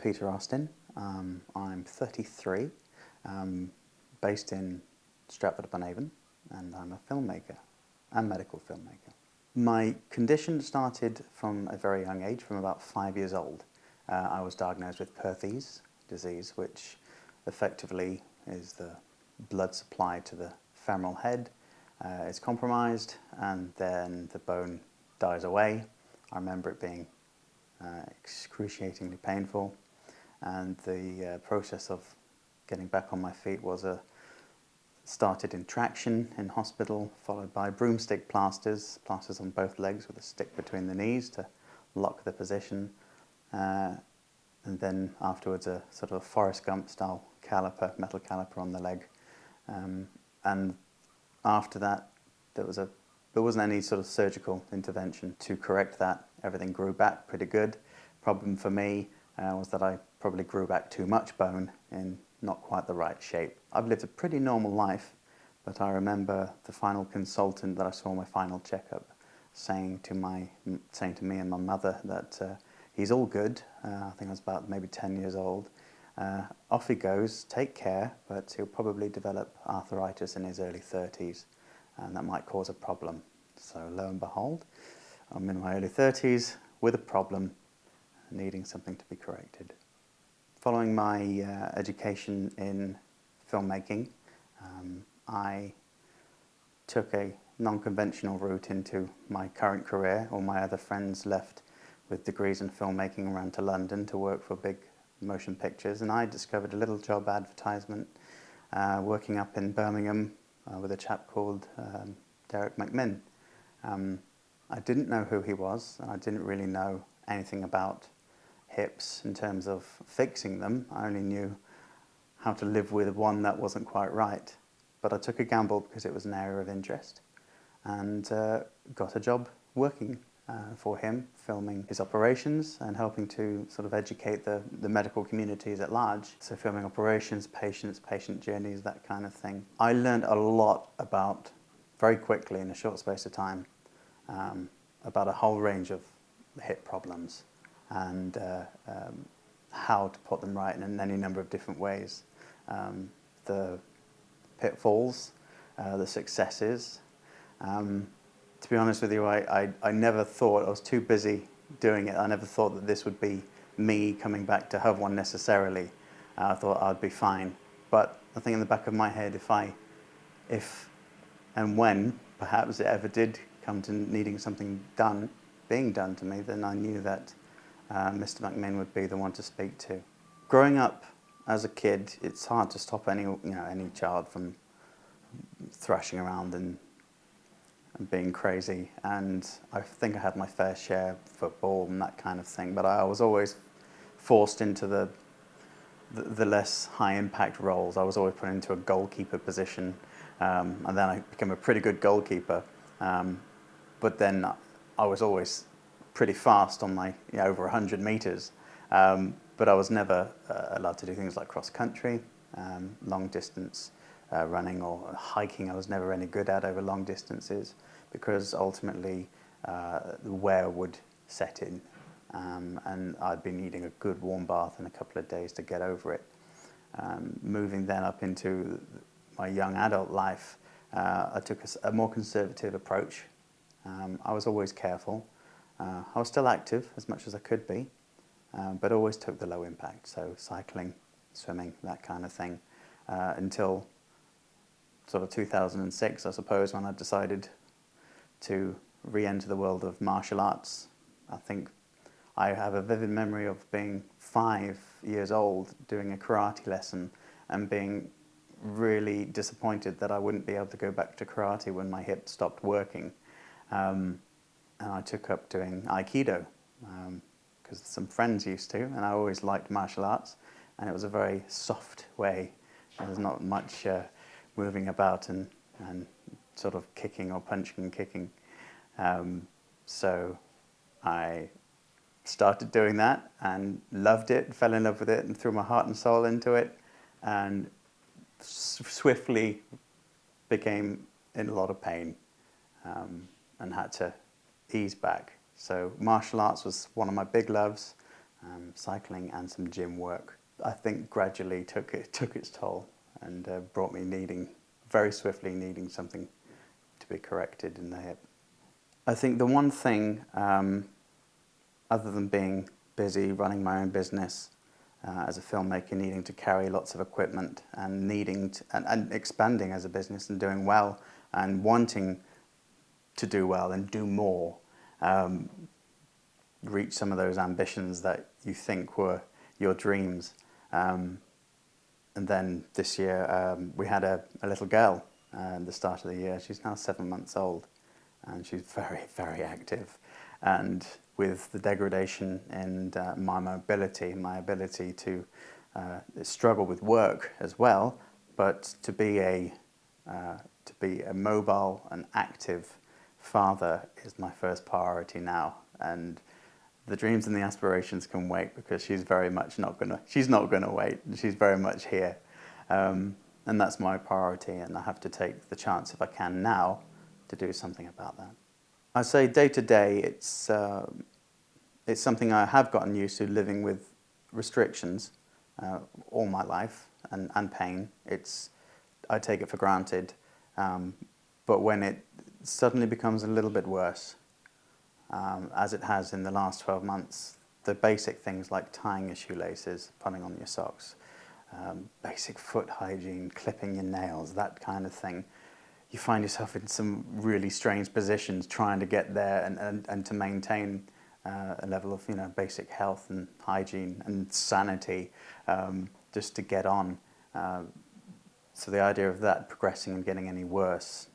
Peter Austin. I'm 33, based in Stratford-upon-Avon, and I'm a filmmaker and medical filmmaker. My condition started from a very young age, from about 5 years old. I was diagnosed with Perthes disease, which effectively is the blood supply to the femoral head is compromised, and then the bone dies away. I remember it being excruciatingly painful, and the process of getting back on my feet started in traction in hospital, followed by broomstick plasters on both legs with a stick between the knees to lock the position, and then afterwards a sort of a Forrest Gump style caliper, metal caliper on the leg, and after that there wasn't any sort of surgical intervention to correct that. Everything grew back pretty good. Problem for me was that I probably grew back too much bone in not quite the right shape. I've lived a pretty normal life, but I remember the final consultant that I saw my final checkup saying to me and my mother that he's all good. I think I was about maybe 10 years old. Off he goes, take care, but he'll probably develop arthritis in his early 30s, and that might cause a problem. So lo and behold, I'm in my early 30s with a problem, needing something to be corrected. Following my education in filmmaking, I took a non-conventional route into my current career. All my other friends left with degrees in filmmaking and ran to London to work for big motion pictures, and I discovered a little job advertisement working up in Birmingham with a chap called McMinn. I didn't know who he was, and I didn't really know anything about hips in terms of fixing them. I only knew how to live with one that wasn't quite right. But I took a gamble because it was an area of interest, and got a job working for him, filming his operations and helping to sort of educate the medical communities at large. So filming operations, patients, patient journeys, that kind of thing. I learned a lot about, very quickly in a short space of time, about a whole range of hip problems and how to put them right in any number of different ways. The pitfalls, the successes. To be honest with you, I never thought, I was too busy doing it, I never thought that this would be me coming back to have one necessarily. I thought I'd be fine. But I think in the back of my head, if and when perhaps it ever did come to needing something being done to me, then I knew that Mr McMinn would be the one to speak to. Growing up as a kid, it's hard to stop any child from thrashing around and being crazy, and I think I had my fair share of football and that kind of thing, but I was always forced into the less high impact roles. I was always put into a goalkeeper position, and then I became a pretty good goalkeeper, but then I was always pretty fast on my over 100 meters, but I was never allowed to do things like cross country, long distance running or hiking. I was never any good at over long distances because ultimately the wear would set in, and I'd be needing a good warm bath in a couple of days to get over it. Moving then up into my young adult life, I took a more conservative approach. I was always careful. I was still active as much as I could be, but always took the low impact, so cycling, swimming, that kind of thing, until sort of 2006, I suppose, when I decided to re-enter the world of martial arts. I think I have a vivid memory of being 5 years old, doing a karate lesson and being really disappointed that I wouldn't be able to go back to karate when my hip stopped working. And I took up doing Aikido because some friends used to, and I always liked martial arts, and it was a very soft way. There's not much moving about and sort of kicking or punching and kicking. So I started doing that and loved it, fell in love with it, and threw my heart and soul into it, and swiftly became in a lot of pain and had to ease back. So martial arts was one of my big loves, cycling and some gym work, I think gradually took its toll and brought me very swiftly needing something to be corrected in the hip. I think the one thing, other than being busy running my own business as a filmmaker, needing to carry lots of equipment and and expanding as a business and doing well and wanting to do well and do more, reach some of those ambitions that you think were your dreams. And then this year we had a little girl at the start of the year. She's now 7 months old and she's very, very active. And with the degradation in my mobility, my ability to struggle with work as well, but to be a mobile and active father is my first priority now. And the dreams and the aspirations can wait because she's very much not gonna wait. She's very much here, and that's my priority. And I have to take the chance, if I can now, to do something about that. I say day to day, it's something I have gotten used to, living with restrictions all my life and pain. I take it for granted, but when it suddenly becomes a little bit worse, as it has in the last 12 months, the basic things like tying your shoelaces, putting on your socks, basic foot hygiene, clipping your nails, that kind of thing, you find yourself in some really strange positions trying to get there and to maintain a level of basic health and hygiene and sanity, just to get on. So the idea of that progressing and getting any worse,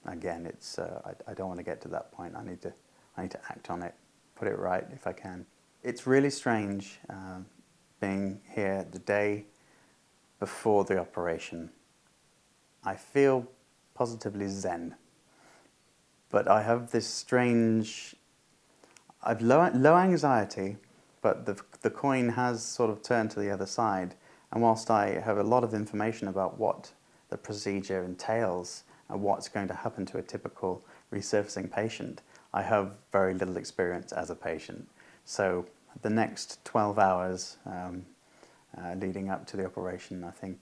again, I don't want to get to that point. I need to act on it, put it right if I can. It's really strange being here the day before the operation. I feel positively zen, but I have this strange, I've low anxiety, but the coin has sort of turned to the other side. And whilst I have a lot of information about what the procedure entails and what's going to happen to a typical resurfacing patient, I have very little experience as a patient. So the next 12 hours leading up to the operation, I think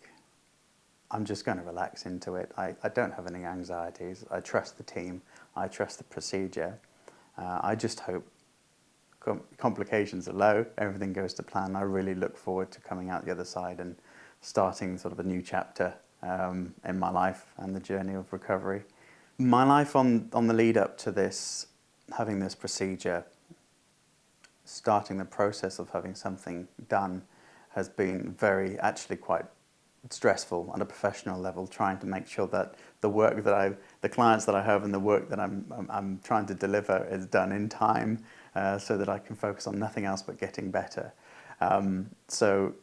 I'm just going to relax into it. I don't have any anxieties. I trust the team. I trust the procedure. I just hope complications are low, everything goes to plan. I really look forward to coming out the other side and starting sort of a new chapter in my life and the journey of recovery. My life on the lead up to this, having this procedure, starting the process of having something done, has been actually quite stressful on a professional level, trying to make sure that the clients that I have and the work that I'm trying to deliver is done in time, so that I can focus on nothing else but getting better. So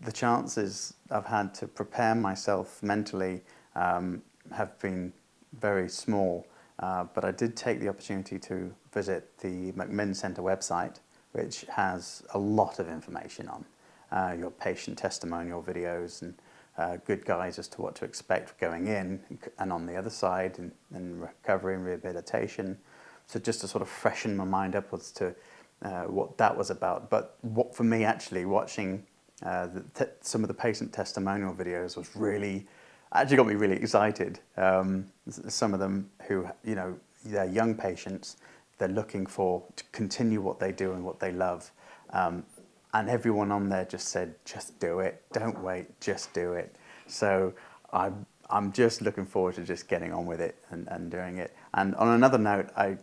the chances I've had to prepare myself mentally have been very small, but I did take the opportunity to visit the McMinn Centre website, which has a lot of information on your patient testimonial videos and good guides as to what to expect going in and on the other side in recovery and rehabilitation. So just to sort of freshen my mind upwards to what that was about. But what for me, actually, watching some of the patient testimonial videos actually got me really excited. Some of them who, they're young patients, they're looking to continue what they do and what they love. And everyone on there just said, just do it, don't wait, just do it. So I'm just looking forward to just getting on with it and doing it. And on another note, I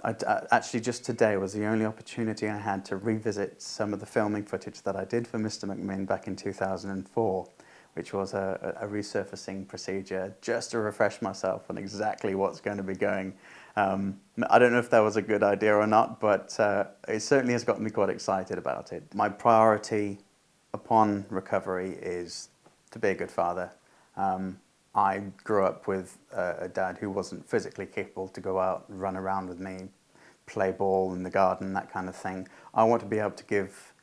actually just today was the only opportunity I had to revisit some of the filming footage that I did for Mr McMinn back in 2004, which was a resurfacing procedure, just to refresh myself on exactly what's going to be going. I don't know if that was a good idea or not, but it certainly has got me quite excited about it. My priority upon recovery is to be a good father. I grew up with a dad who wasn't physically capable to go out and run around with me, play ball in the garden, that kind of thing. I want to be able to give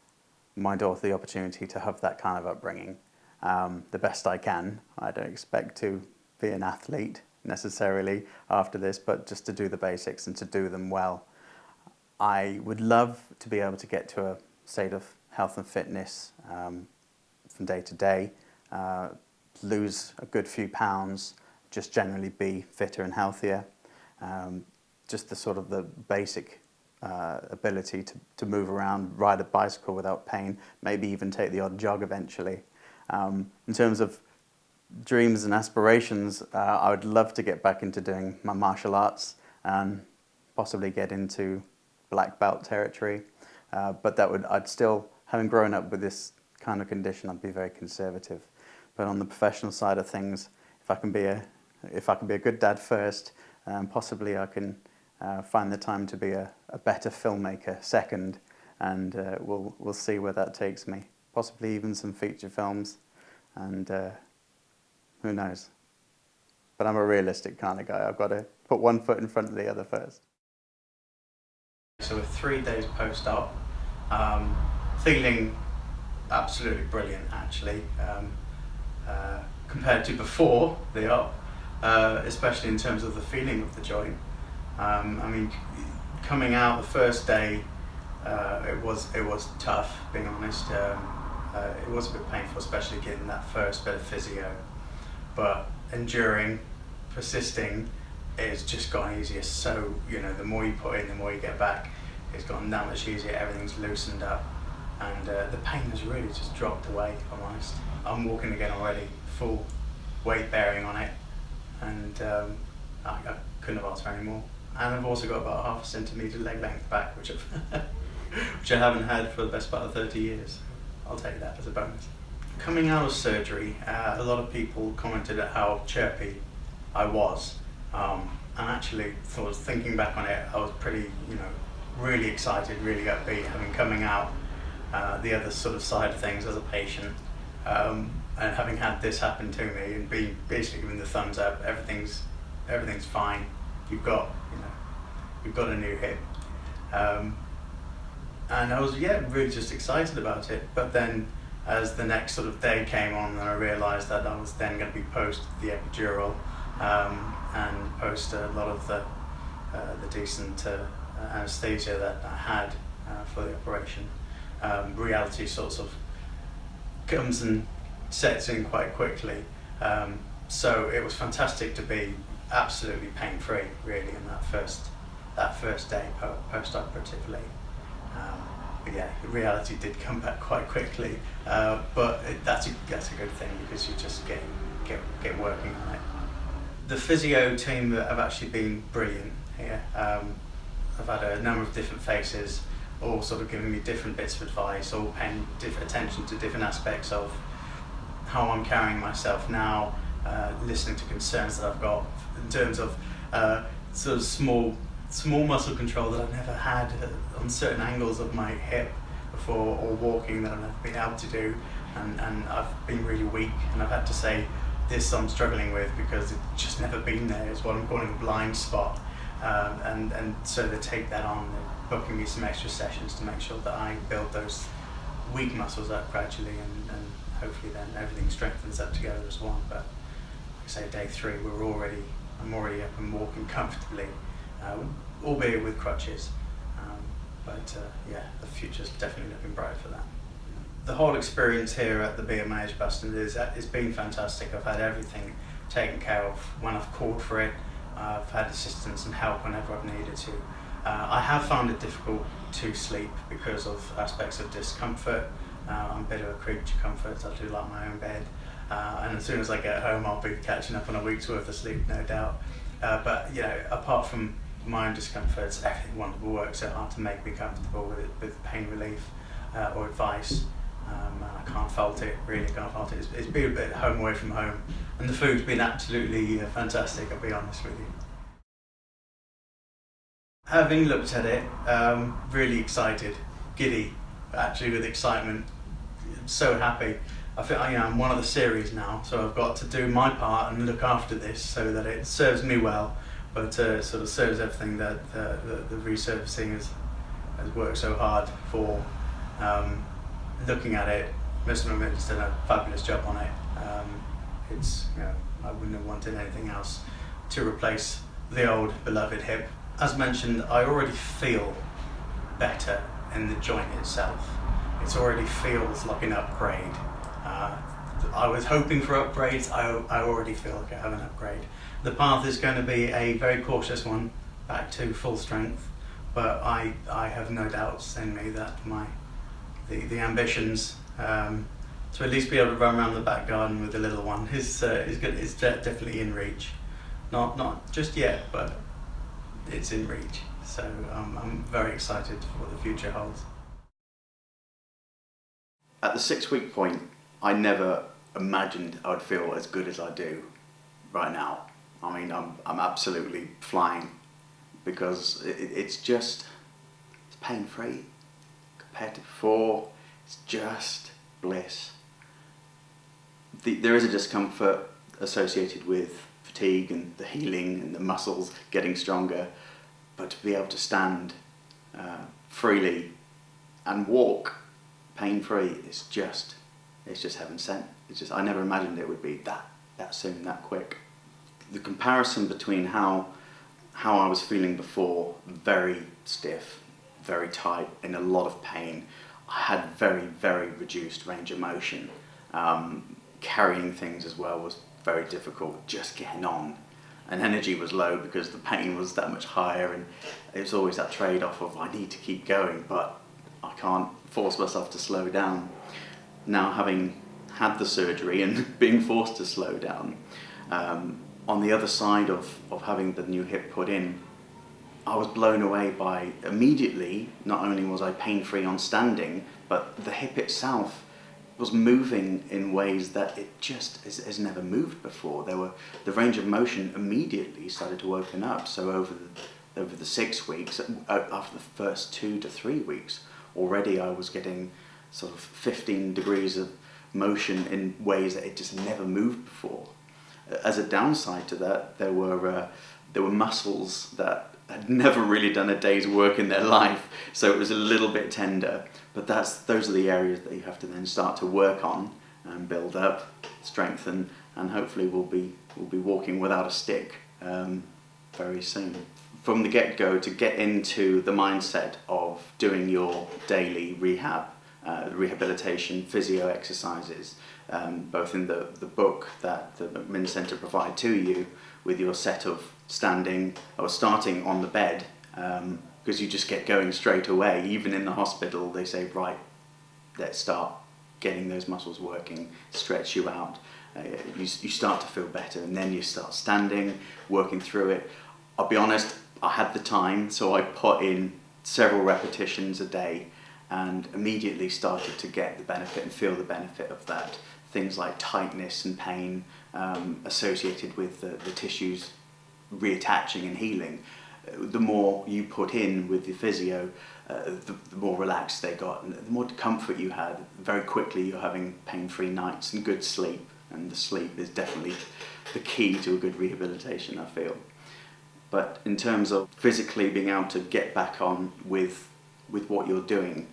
my daughter the opportunity to have that kind of upbringing the best I can. I don't expect to be an athlete necessarily after this, but just to do the basics and to do them well. I would love to be able to get to a state of health and fitness from day to day, lose a good few pounds, just generally be fitter and healthier. Just the sort of the basic ability to move around, ride a bicycle without pain, maybe even take the odd jog eventually. In terms of dreams and aspirations, I would love to get back into doing my martial arts and possibly get into black belt territory. But I'd still, having grown up with this kind of condition, I'd be very conservative. But on the professional side of things, if I can be a good dad first, possibly I can find the time to be a better filmmaker second, and we'll see where that takes me. Possibly even some feature films, and who knows. But I'm a realistic kind of guy. I've got to put one foot in front of the other first. So we're 3 days post-op, feeling absolutely brilliant actually, compared to before the op, especially in terms of the feeling of the joint. I mean, coming out the first day, it was tough, being honest. It was a bit painful, especially getting that first bit of physio. But enduring, persisting, it's just gotten easier. So, the more you put in, the more you get back. It's gotten that much easier, everything's loosened up. And the pain has really just dropped away, if I'm honest. I'm walking again already, full weight bearing on it. And I couldn't have asked for any more. And I've also got about 0.5 centimetre leg length back, which I haven't had for the best part of 30 years. I'll take that as a bonus. Coming out of surgery, a lot of people commented at how chirpy I was. And actually, thinking back on it, I was pretty, really excited, really upbeat, having coming out the other sort of side of things as a patient, and having had this happen to me and being basically given the thumbs up, everything's fine. You've got a new hip, and I was really just excited about it. But then, as the next sort of day came on, and I realised that I was then going to be post the epidural, and post a lot of the decent anaesthesia that I had for the operation. Reality sort of comes and sets in quite quickly. So it was fantastic to be absolutely pain-free, really, in that first day post-operatively. But yeah, reality did come back quite quickly. But that's a good thing, because you just get working on it. The physio team have actually been brilliant here. I've had a number of different faces, all sort of giving me different bits of advice, all paying attention to different aspects of how I'm carrying myself now, listening to concerns that I've got in terms of sort of small muscle control that I've never had on certain angles of my hip before, or walking that I've never been able to do, and I've been really weak, and I've had to say, this I'm struggling with because it's just never been there. It's what I'm calling a blind spot, and so they take that on. They're booking me some extra sessions to make sure that I build those weak muscles up gradually, and hopefully then everything strengthens up together as one. But like I say, day 3, I'm already up and walking comfortably, albeit with crutches. But the future's definitely looking bright for that. The whole experience here at the BMH Boston it's been fantastic. I've had everything taken care of when I've called for it. I've had assistance and help whenever I've needed to. I have found it difficult to sleep because of aspects of discomfort. I'm a bit of a creature comfort. I do like my own bed. And as soon as I get home, I'll be catching up on a week's worth of sleep, no doubt. But apart from my own discomforts, everything wonderful works so hard to make me comfortable with pain relief or advice. And I can't fault it, really can't fault it. It's been a bit home away from home, and the food's been absolutely fantastic, I'll be honest with you. Having looked at it, really excited, giddy, actually with excitement, so happy. I feel I'm one of the series now, so I've got to do my part and look after this so that it serves me well, but sort of serves everything that the resurfacing has worked so hard for. Looking at it, Mr McMinn's done a fabulous job on it. I wouldn't have wanted anything else to replace the old beloved hip. As mentioned, I already feel better in the joint itself. it already feels like an upgrade. I was hoping for upgrades. I already feel like I have an upgrade. The path is going to be a very cautious one, back to full strength, but I have no doubts in me that the ambitions to at least be able to run around the back garden with the little one is good. It's definitely in reach. Not just yet, but it's in reach. So I'm very excited for what the future holds. At the 6-week point, I never imagined I would feel as good as I do right now. I mean, I'm absolutely flying, because it's pain-free compared to before. It's just bliss. There is a discomfort associated with fatigue and the healing and the muscles getting stronger, but to be able to stand freely and walk pain-free is just heaven sent. I never imagined it would be that soon, that quick. The comparison between how I was feeling before, very stiff, very tight, in a lot of pain. I had very, very reduced range of motion. Carrying things as well was very difficult, just getting on. And energy was low because the pain was that much higher, and it was always that trade-off of I need to keep going, but I can't force myself to slow down. Now, having had the surgery and being forced to slow down, on the other side of having the new hip put in, I was blown away by immediately, not only was I pain-free on standing, but the hip itself was moving in ways that it just has never moved before. The range of motion immediately started to open up. So over the 6 weeks, after the first 2 to 3 weeks, already I was getting sort of 15 degrees of motion in ways that it just never moved before. As a downside to that, there were muscles that had never really done a day's work in their life, so it was a little bit tender. But those are the areas that you have to then start to work on and build up, strengthen, and hopefully we'll be walking without a stick very soon. From the get-go, to get into the mindset of doing your daily rehabilitation, physio exercises, both in the book that the McMinn Centre provide to you, with your set of starting on the bed, because you just get going straight away. Even in the hospital, they say, right, let's start getting those muscles working, stretch you out. You start to feel better, and then you start standing, working through it. I'll be honest, I had the time, so I put in several repetitions a day and immediately started to get the benefit and feel the benefit of that. Things like tightness and pain associated with the tissues reattaching and healing. The more you put in with the physio, the more relaxed they got, and the more comfort you had. Very quickly you're having pain-free nights and good sleep, and the sleep is definitely the key to a good rehabilitation, I feel. But in terms of physically being able to get back on with what you're doing,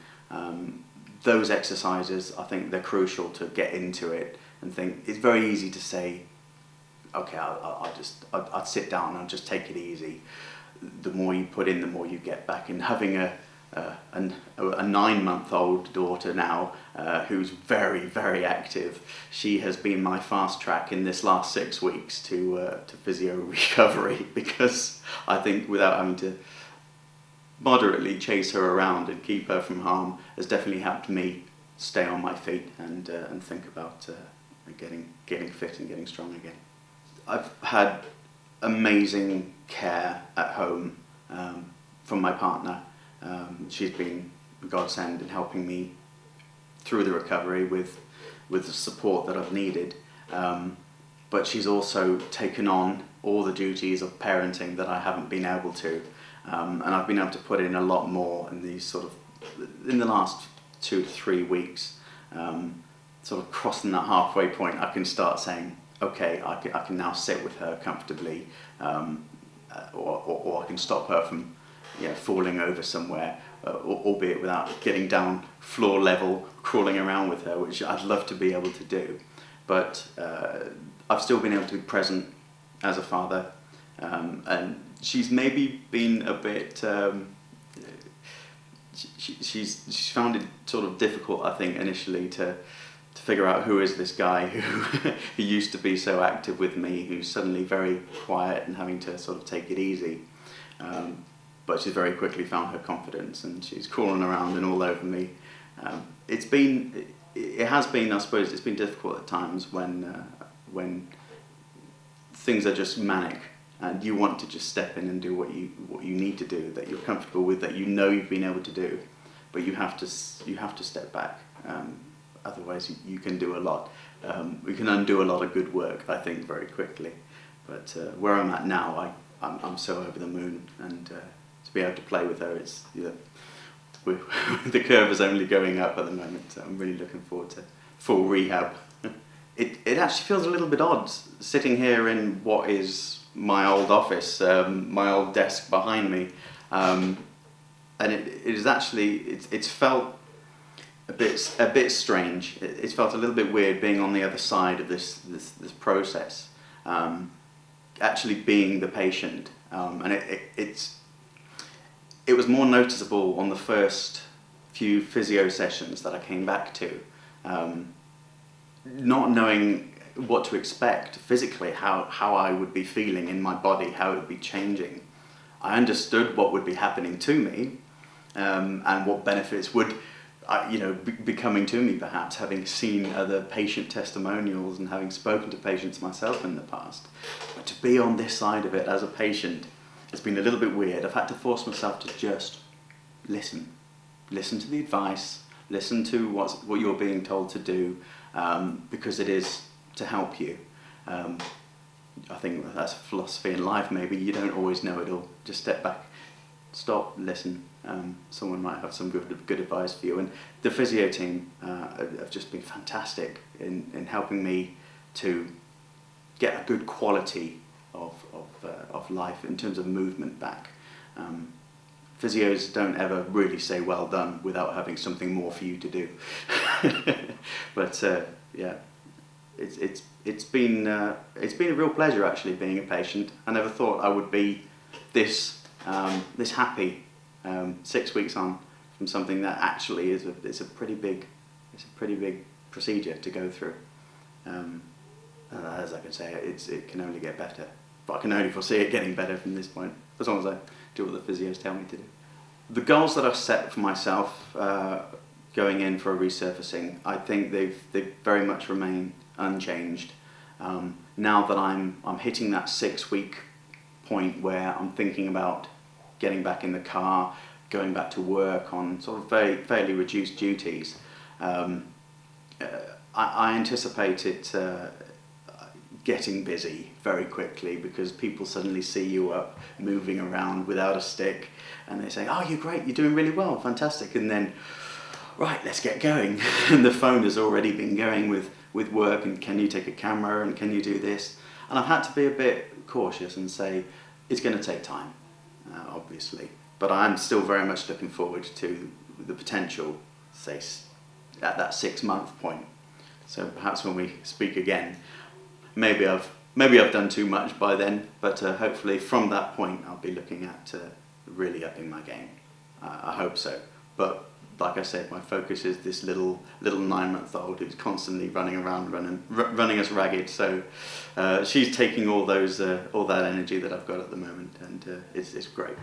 those exercises, I think they're crucial to get into it and think. It's very easy to say, okay, I'd sit down and I'll just take it easy. The more you put in, the more you get back. And having a 9-month-old daughter now, who's very, very active, she has been my fast track in this last 6 weeks to physio recovery, because I think without having to moderately chase her around and keep her from harm has definitely helped me stay on my feet and think about getting fit and getting strong again. I've had amazing care at home from my partner. She's been a godsend in helping me through the recovery with the support that I've needed. But she's also taken on all the duties of parenting that I haven't been able to. And I've been able to put in a lot more in the last 2 to 3 weeks, sort of crossing that halfway point. I can start saying, okay, I can now sit with her comfortably, or I can stop her from falling over somewhere, albeit without getting down floor level, crawling around with her, which I'd love to be able to do. But I've still been able to be present as a father, and she's maybe been a bit she's found it sort of difficult, I think, initially to figure out who is this guy who used to be so active with me, who's suddenly very quiet and having to sort of take it easy. But she's very quickly found her confidence, and she's crawling around and all over me. It has been, I suppose, it's been difficult at times when things are just manic and you want to just step in and do what you need to do, that you're comfortable with, that you know you've been able to do, but you have to step back. Otherwise, you can do a lot. We can undo a lot of good work, I think, very quickly. But where I'm at now, I'm so over the moon, and to be able to play with her, it's the curve is only going up at the moment. So I'm really looking forward to full rehab. It actually feels a little bit odd sitting here in what is my old office, my old desk behind me, and it is actually it's felt a bit strange. It's felt a little bit weird being on the other side of this process, actually being the patient, and it was more noticeable on the first few physio sessions that I came back to, not knowing what to expect physically, how I would be feeling in my body, how it would be changing. I understood what would be happening to me, and what benefits would be coming to me, perhaps having seen other patient testimonials and having spoken to patients myself in the past. But to be on this side of it as a patient, it's been a little bit weird. I've had to force myself to just listen to the advice, listen to what you're being told to do, because it is to help you. I think that's a philosophy in life. Maybe you don't always know it all. Just step back, stop, listen. Someone might have some good advice for you. And the physio team have just been fantastic in helping me to get a good quality of life in terms of movement back. Physios don't ever really say well done without having something more for you to do. But yeah, it's been a real pleasure actually being a patient. I never thought I would be this happy 6 weeks on from something that actually is a pretty big procedure to go through. As I can say, it can only get better, but I can only foresee it getting better from this point, as long as I do what the physios tell me to do. The goals that I've set for myself going in for a resurfacing, I think they've very much remained unchanged. Now that I'm hitting that 6 week point where I'm thinking about getting back in the car, going back to work on sort of fairly reduced duties, I anticipate it getting busy very quickly, because people suddenly see you up moving around without a stick and they say, oh, you're great, you're doing really well, fantastic, and then right, let's get going. And the phone has already been going with work, and can you take a camera, and can you do this? And I've had to be a bit cautious and say it's going to take time, obviously, but I'm still very much looking forward to the potential, say, at that 6 month point. So perhaps when we speak again, maybe I've done too much by then, but hopefully from that point I'll be looking at really upping my game. I hope so. But like I said, my focus is this little 9-month-old who's constantly running around, running us ragged. So she's taking all that energy that I've got at the moment, and it's great.